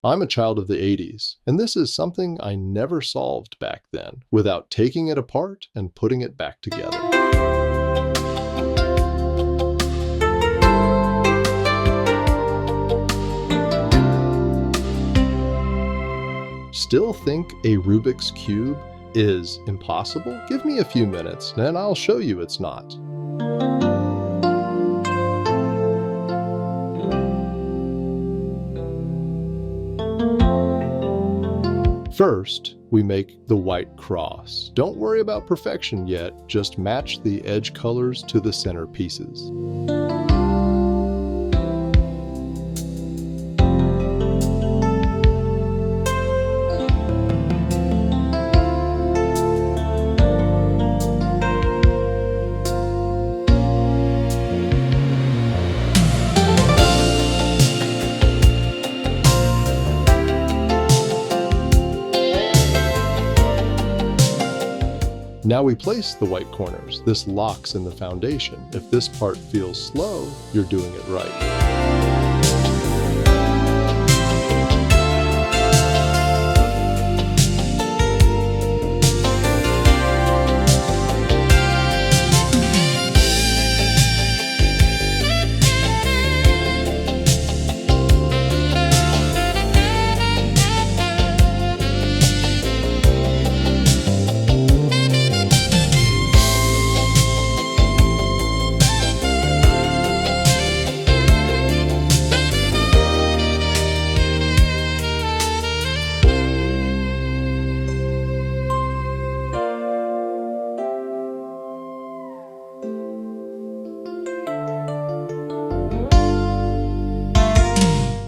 I'm a child of the 80s, and this is something I never solved back then without taking it apart and putting it back together. Still think a Rubik's Cube is impossible? Give me a few minutes and I'll show you it's not. First, we make the white cross. Don't worry about perfection yet, just match the edge colors to the center pieces. Now we place the white corners. This locks in the foundation. If this part feels slow, you're doing it right.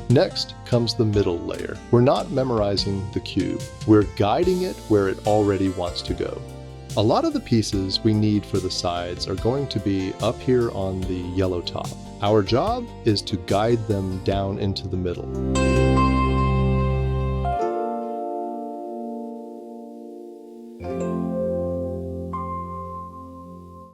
Next comes the middle layer. We're not memorizing the cube. We're guiding it where it already wants to go. A lot of the pieces we need for the sides are going to be up here on the yellow top. Our job is to guide them down into the middle.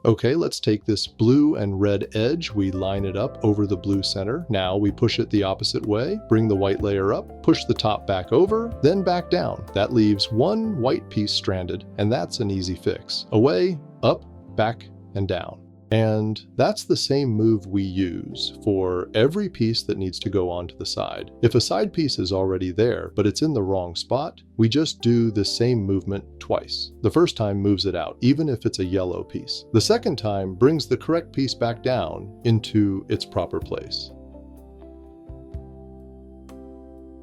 Okay, let's take this blue and red edge, we line it up over the blue center. Now we push it the opposite way, bring the white layer up, push the top back over, then back down. That leaves one white piece stranded, and that's an easy fix. Away, up, back, and down. And that's the same move we use for every piece that needs to go onto the side. If a side piece is already there, but it's in the wrong spot, we just do the same movement twice. The first time moves it out, even if it's a yellow piece. The second time brings the correct piece back down into its proper place.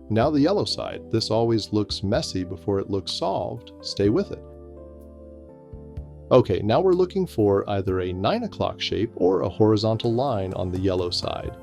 Now the yellow side. This always looks messy before it looks solved. Stay with it. Okay, now we're looking for either a 9 o'clock shape or a horizontal line on the yellow side.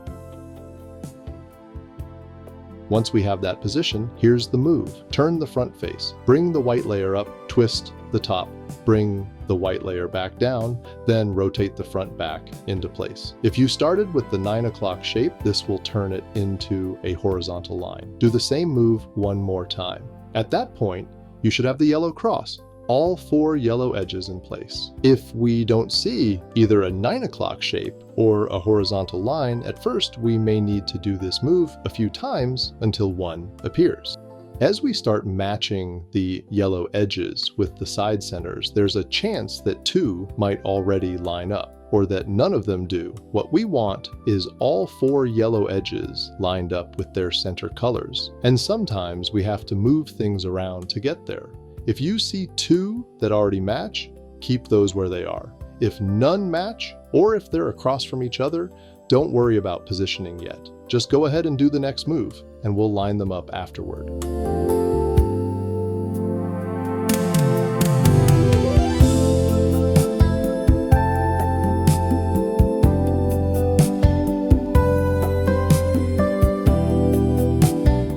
Once we have that position, here's the move. Turn the front face, bring the white layer up, twist the top, bring the white layer back down, then rotate the front back into place. If you started with the 9 o'clock shape, this will turn it into a horizontal line. Do the same move one more time. At that point, you should have the yellow cross. All 4 yellow edges in place. If we don't see either a 9 o'clock shape or a horizontal line, at first we may need to do this move a few times until one appears. As we start matching the yellow edges with the side centers, there's a chance that 2 might already line up, or that none of them do. What we want is all 4 yellow edges lined up with their center colors, and sometimes we have to move things around to get there. If you see 2 that already match, keep those where they are. If none match, or if they're across from each other, don't worry about positioning yet. Just go ahead and do the next move, and we'll line them up afterward.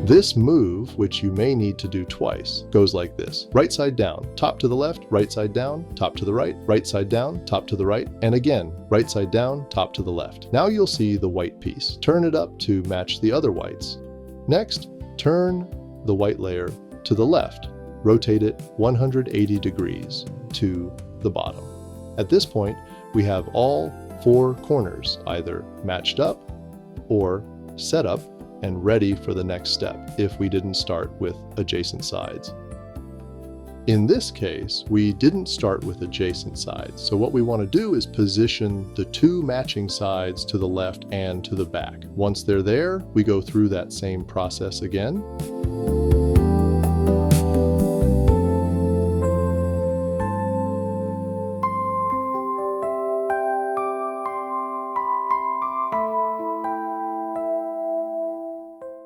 This move, which you may need to do twice, goes like this. Right side down, top to the left, right side down, top to the right side down, top to the right, and again, right side down, top to the left. Now you'll see the white piece. Turn it up to match the other whites. Next, turn the white layer to the left. Rotate it 180 degrees to the bottom. At this point, we have all 4 corners either matched up or set up, and ready for the next step if we didn't start with adjacent sides. In this case, we didn't start with adjacent sides, so what we want to do is position the two matching sides to the left and to the back. Once they're there, we go through that same process again.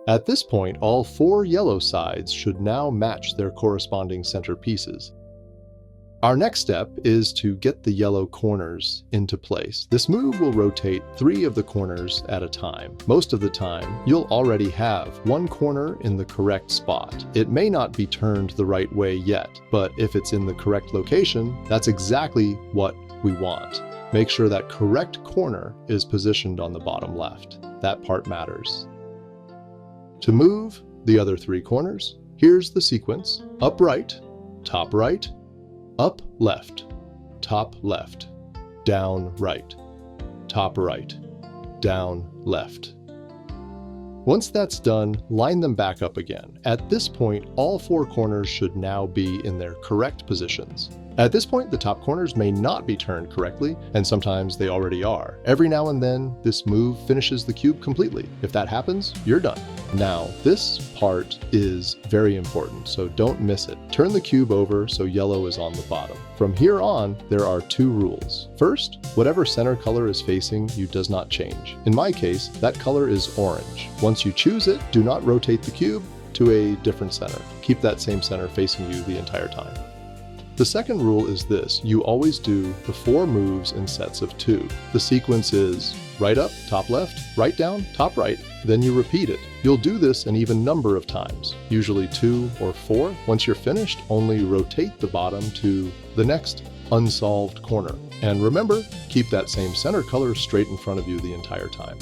At this point, all four yellow sides should now match their corresponding center pieces. Our next step is to get the yellow corners into place. This move will rotate 3 of the corners at a time. Most of the time, you'll already have one corner in the correct spot. It may not be turned the right way yet, but if it's in the correct location, that's exactly what we want. Make sure that correct corner is positioned on the bottom left. That part matters. To move the other 3 corners, here's the sequence: up right, top right, up left, top left, down right, top right, down left. Once that's done, line them back up again. At this point, all 4 corners should now be in their correct positions. At this point, the top corners may not be turned correctly, and sometimes they already are. Every now and then, this move finishes the cube completely. If that happens, you're done. Now, this part is very important, so don't miss it. Turn the cube over so yellow is on the bottom. From here on, there are 2 rules. First, whatever center color is facing you does not change. In my case, that color is orange. Once you choose it, do not rotate the cube to a different center. Keep that same center facing you the entire time. The second rule is this: you always do the 4 moves in sets of 2. The sequence is right up, top left, right down, top right, then you repeat it. You'll do this an even number of times, usually 2 or 4. Once you're finished, only rotate the bottom to the next unsolved corner. And remember, keep that same center color straight in front of you the entire time.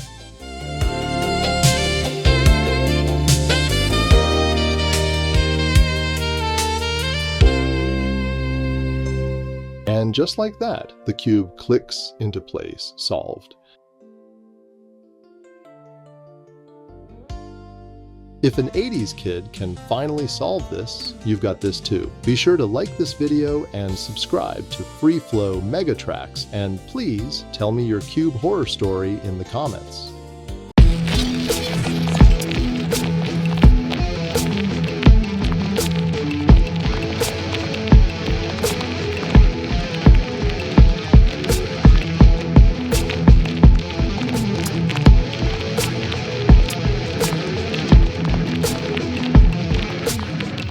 And just like that, the cube clicks into place, solved. If an 80s kid can finally solve this, you've got this too. Be sure to like this video and subscribe to Free Flow Mega Tracks, and please tell me your cube horror story in the comments.